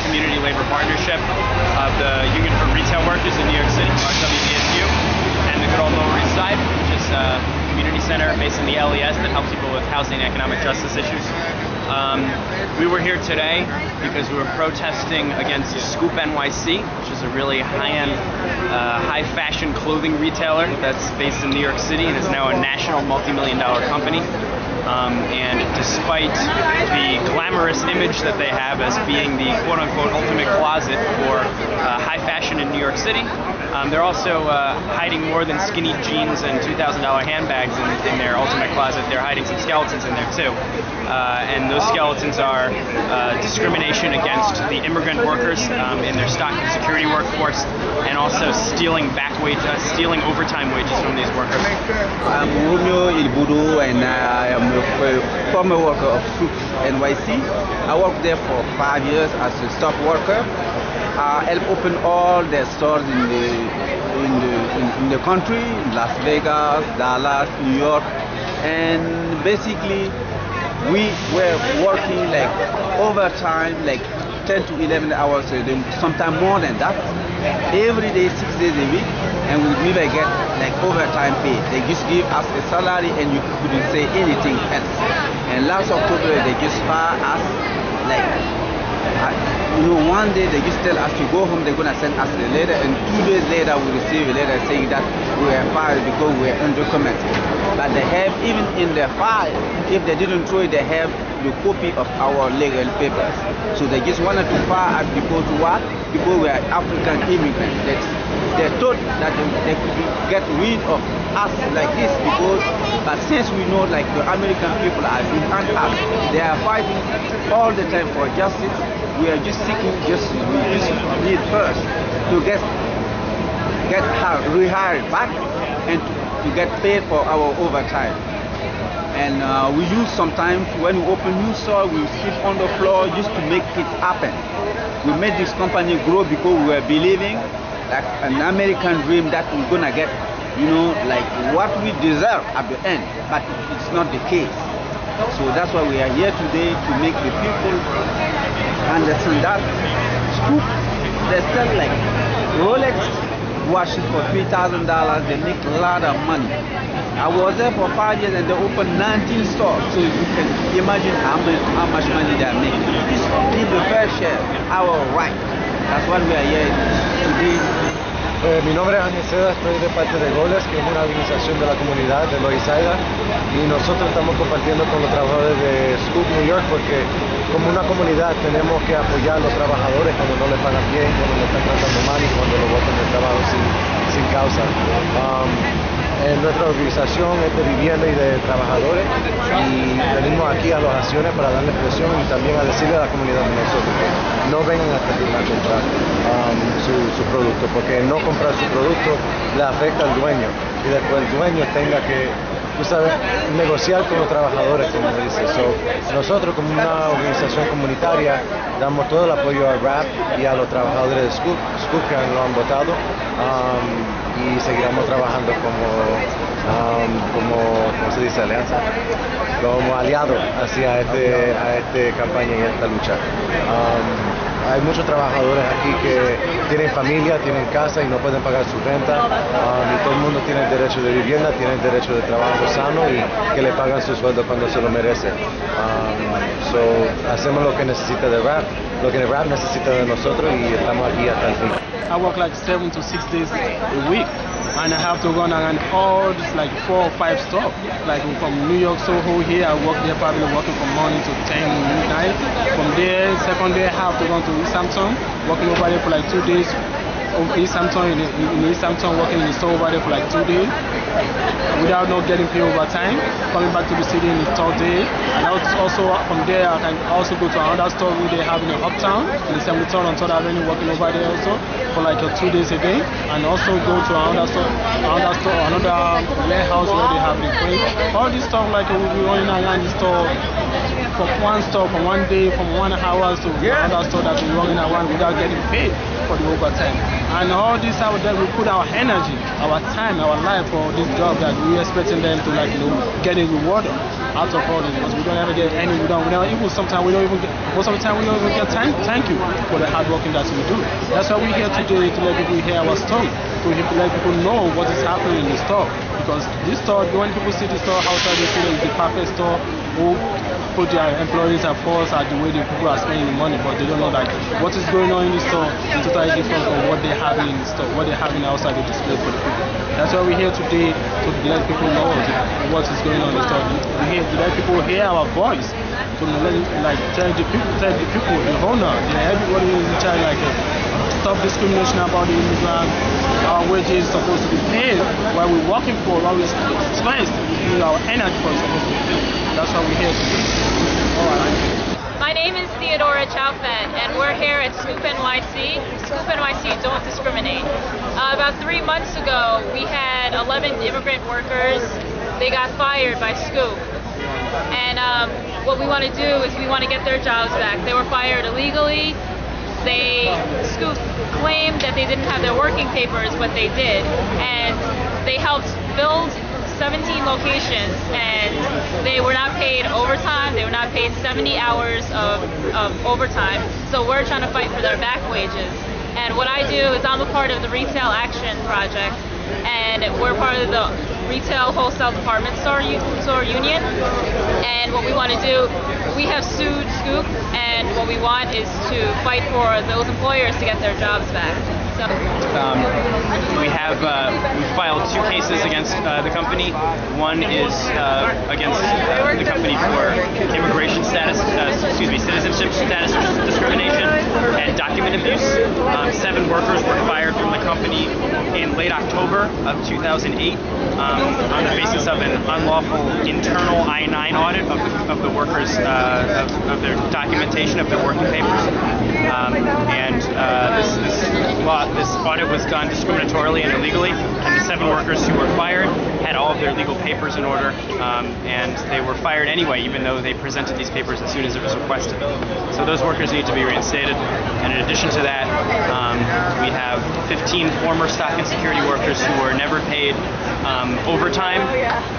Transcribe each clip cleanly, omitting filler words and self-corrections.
Community Labor Partnership of the Union for Retail Workers in New York City, RWDSU, and the good old Lower East Side, which is a community center based in the LES that helps people with housing and economic justice issues. We were here today because we were protesting against Scoop NYC, which is a really high-end, high-fashion clothing retailer that's based in New York City and is now a national multi-million-dollar company. And despite the glamorous image that they have as being the quote-unquote ultimate closet for high fashion in New York City, they're also hiding more than skinny jeans and $2,000 handbags in their ultimate closet. They're hiding some skeletons in there too. And those skeletons are discrimination against the immigrant workers in their stock and security workforce, and also stealing stealing overtime wages from these workers. I'm Romeo Ilbudo, and I am a former worker of Scoop NYC. I worked there for 5 years as a stock worker. I helped open all the stores in the country, Las Vegas, Dallas, New York, and basically we were working like overtime, like 10 to 11 hours a day, sometimes more than that, every day, 6 days a week, and we never get like overtime pay. They just give us a salary and you couldn't say anything else. And last October they just fired us, like, one day they just tell us to go home, they're gonna send us a letter, and 2 days later we receive a letter saying that we were fired because we were undocumented. But they have, even in their file, if they didn't throw it, they have the copy of our legal papers. So they just wanted to fire us because what? Because we are African immigrants. They thought that they could get rid of us like this but since we know like the American people are behind us, they are fighting all the time for justice. We are just seeking justice. We just need first to get rehired back and to get paid for our overtime. And we use sometimes when we open new store, we sleep on the floor just to make it happen. We made this company grow because we were believing like an American dream that we're gonna get, like what we deserve at the end, but it's not the case. So that's why we are here today, to make the people understand that Scoop, they sell like Rolex watches for $3,000. They make a lot of money. I was there for 5 years and they opened 19 stores, so you can imagine how much money they are making. This is the fair share, our right. That's what we are here today. Mi nombre es Ángel Seda, estoy de parte de GOLES, que es una organización de la comunidad de Lower East Side, y nosotros estamos compartiendo con los trabajadores de Scoop New York porque como una comunidad tenemos que apoyar a los trabajadores cuando no les pagan bien, cuando les están tratando mal y cuando los botan del trabajo sin causa. Nuestra organización es de vivienda y de trabajadores, y venimos aquí a las acciones para darle presión y también a decirle a la comunidad de nosotros que no vengan a comprar su producto, porque no comprar su producto le afecta al dueño y después el dueño tenga que, negociar con los trabajadores, como dice. Nosotros como una organización comunitaria damos todo el apoyo a RAP y a los trabajadores de Scoop que lo han votado, y seguiremos trabajando como se dice, alianza, como aliado hacia esta campaña y esta lucha. Hay muchos trabajadores aquí que tienen familia, tienen casa y no pueden pagar su renta, y todo el mundo tiene el derecho de vivienda, tiene el derecho de trabajo sano y que le pagan su sueldo cuando se lo merece. Hacemos lo que necesita de RAP, lo que RAP necesita de nosotros, y estamos aquí hasta el fin. I work like 7 to 6 days a week, and I have to run around all this like 4 or 5 stores. Like from New York, Soho here, I work there probably working from morning to 10 midnight. From there, second day I have to go to East Hampton, working over there for like 2 days. East Hampton, in East Hampton, working in the store over there for like 2 days without not getting paid overtime. Coming back to the city in the third day, and also from there I can also go to another store where they have in the Uptown, in the 73rd and 3rd Avenue, working over there also for like 2 days a day, and also go to another warehouse where they have the freight. All this stuff like we'll be running around the store from one store from 1 day, from 1 hour to another store that we're running around without getting paid for the overtime. And all this out there, we put our energy, our time, our life for this job that we're expecting them to get a reward out of all this, because we don't ever get any, even sometimes we don't even most of the time we don't even get thank you for the hard working that we do. That's why we're here today, to let people hear our story, to let people know what is happening in the store. Because this store, when people see the store outside, they feel it's the perfect store who put their employees at first at the way the people are spending the money, but they don't know that what is going on in the store is totally different from what they have in the store, what they have outside the display for the people. That's why we're here today, to let people know what is going on in the store. We're here to let people hear our voice, to tell the people, the owner, everybody is in charge, stop discrimination about the immigrant. Our wages supposed to be paid while we're working for, while we're spent our energy for supposed to be paid. That's why we're here today. All right. My name is Theodora Chaufet, and we're here at Scoop NYC. Scoop NYC Don't Discriminate. About 3 months ago, we had 11 immigrant workers. They got fired by Scoop. And what we want to do is we want to get their jobs back. They were fired illegally. Scoop claimed that they didn't have their working papers, but they did. And they helped build 17 locations, and they were not paid overtime. They were not paid 70 hours of overtime. So we're trying to fight for their back wages. And what I do is I'm a part of the Retail Action Project, and we're part of the Retail Wholesale Department Store Union. And what we want to do, we have sued Scoop, and what we want is to fight for those employers to get their jobs back. So we filed 2 cases against the company. One is against the company for immigration status, citizenship status discrimination and document abuse. 7 workers were fired from the company in late October of 2008 on the basis of an unlawful internal I-9 audit of the workers' of their documentation of their working papers. This audit was done discriminatorily and illegally, and the 7 workers who were fired had all of their legal papers in order, and they were fired anyway, even though they presented these papers as soon as it was requested. So those workers need to be reinstated, and in addition to that, we have 15 former stock and security workers who were never paid overtime.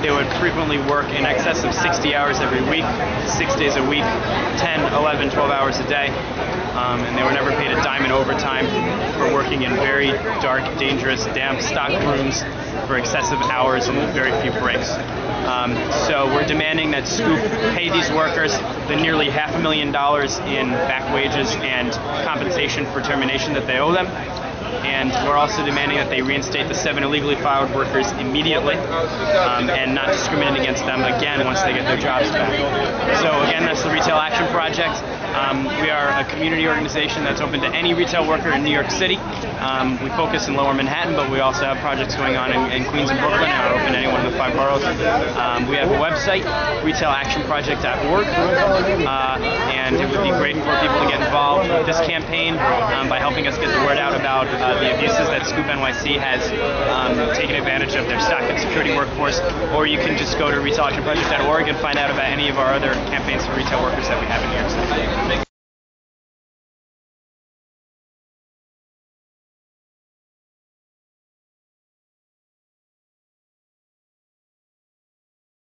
They would frequently work in excess of 60 hours every week, 6 days a week, 10, 11, 12 hours a day. And they were never paid a dime in overtime for working in very dark, dangerous, damp stock rooms for excessive hours and very few breaks. So we're demanding that Scoop pay these workers the nearly $500,000 in back wages and compensation for termination that they owe them. And we're also demanding that they reinstate the 7 illegally fired workers immediately and not discriminate against them again once they get their jobs back. So again, that's the Retail Action Project. We are a community organization that's open to any retail worker in New York City. We focus in Lower Manhattan, but we also have projects going on in Queens and Brooklyn, and are open to anyone in the 5 boroughs. We have a website, retailactionproject.org, and it would be great for people to get involved with this campaign by helping us get the word out about the abuses that Scoop NYC has taken advantage of their stock and security workforce, or you can just go to retailactionproject.org and find out about any of our other campaigns for retail workers that we have in New York City.